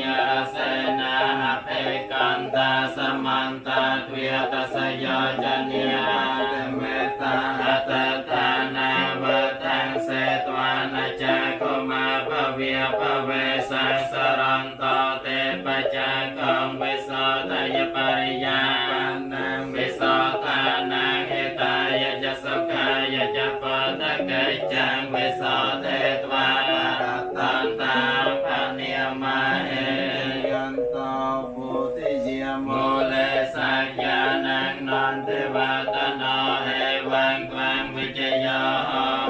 ยเสนาเปกันตาสมันตาเวียตัสยจเนียเมตตาอัตตานาเวตังเสตวานาจักขุมาภเวียภเวสังสรันโตเตปจักขังวิโสทายปริยาปันนังวิโสทานังเอตายะจะสุขายะจะปะตะเกจังวิโสเทตวาตันตาปะเนียมาเอยันโตปุติเยโมเลสักยานังนนเทวตโนเอวังกวังวิจโย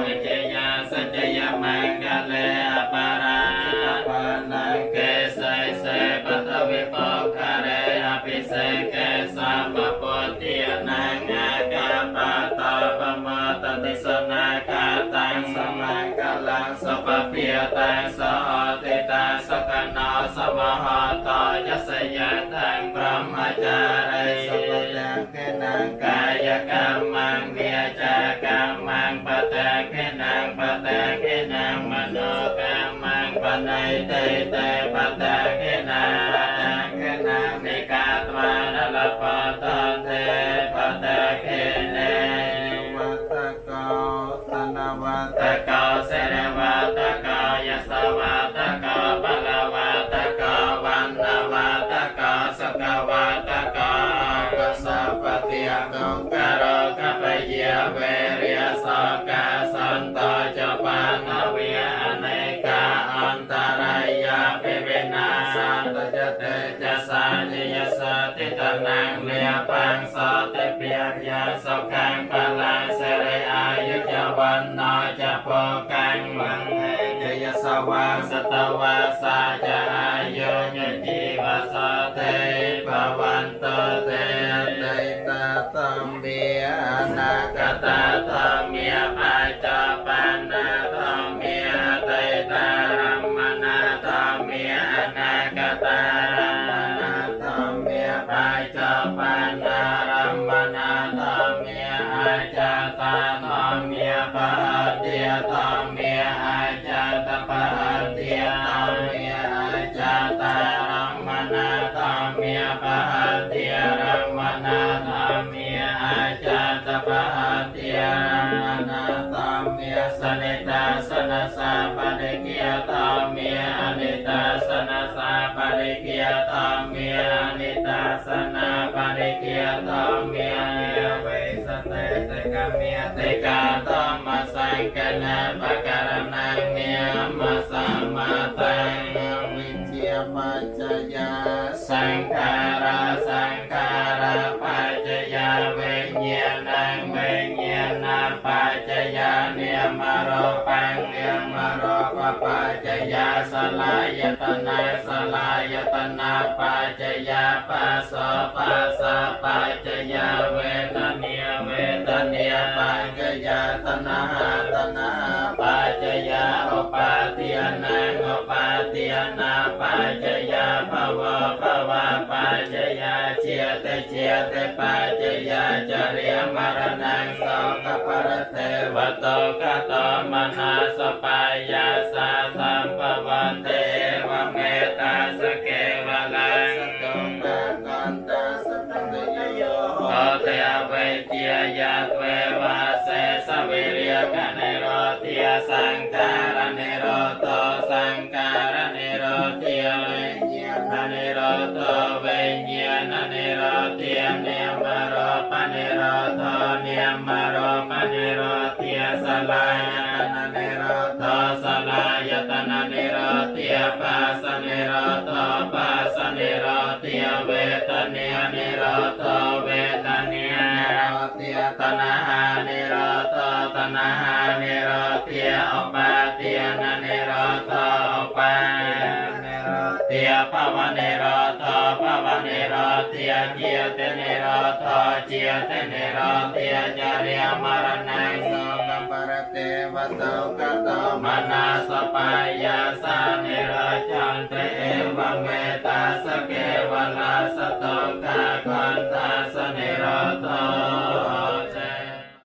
วิจยาสัจยมังกะเลอปาราปานังเกสัยเสปัตวิปกขะเรอภิเสเกสัมปปติยนังอากาปะตาปะมะตติสนาคาตังสมังกลังสัพพเพียตังสหติตังสกนาสมหะตยัสยะตังพรหมจารีสัพพังเกนังกายกรรมังเวียจากรรมังปะตะเกนังปะตะเกนังมโนกรรมังปะนัยเตเตปะตะเกนังปะตะเกนังนิกาตวานลปะตันเทปะตะเกเนวัตโกสนวัตโกเสรวัตโกยสวัตโกปะละวัตโกวันนวัตโกสุขวัตโกกัสสะปะติยโกกะโรกะปะเยเวริยสกาสันตจปานาเวียอเนกาอันตรายาเปเวนาสันตจเตจะสานิยสติตนังเลียปังสเตเปียยาสกังพลังเสรอายุจวันนอจะโปกังวังเอเจยสวาสตวาสาจะอายุญจีวสเตภวันโตเตเตตาตัมเบียนาคตาตัมเมียปัจจปานาตัมเมียเตตารัมมนาตัมเมียอนาคตารัมมนาตัมเมียปัจจปานารัมมนาตัมเมียอาจาตาตัมเมียปะเตียตัมเมียอาจาตปะเตียตัมเมียอาจาตารัมมนาตัมเมียปะเตียรัมมนาตัมเมียอาจาตปะเตียรัมมนาตัมเมียสนิตาสนะสาปะริกิยตัมเมียอนิตาสนะสาปะริกิยตัมเมียอนิตาสนะปะริกิยตัมเมียเวสเตเตกะเมียเตกาตัมมะสังกนะปะการนังเมียมะสัมมาตังวิเชียปัจจยาสังขาราสังขาราปัจจยาเวญญาณังเวญญาณังปัจจยาเนียมโรปังเนียมโรปปัจจยาสลายตนะสลายตนะปัจจยาปัสสะปัสสะปัจจยาเวทเนียเวทเนียปัจจยาตนะตนะปัจจยาอุปาทิยนังอุปาทิยนาปัจจยาภวะภวะปัจจยาเจเตปัจจยาจริยมรณังโสกปรเทวโตกโตมนาสปายาสาสัมภวันเตวเมตตาสเกวลังสตุปะกันตาสตังยโยโหเตอเวเจียยะเววาเสสวิริยกเนโรติยสังการเนโรโตสังการเนโรติยเวญญาณเนโรโตเวญญาณเนโรติยเนมโรปเนโรโตเนมโรปเนโรติยสลายตนะเนโรโตสลายตนะเนโรติยปัสสะเนโรโตปัสสะเนโรติยเวทเนียเนโรโตเวทเนียเนโรติยตนะหาเนโรโตตนะหาเนโรติยอุปาทิยนะเนโรโตอุปาเนโรติยภวเนโรโตภวเนโรติยเจียเตเนโรโตเจียเตเนโรติยจริยมรณังโสกปรเทวโตกโตมนาสปายาสาเนโรจันเตเอวเมตตาสเกวลาสโตกาคอน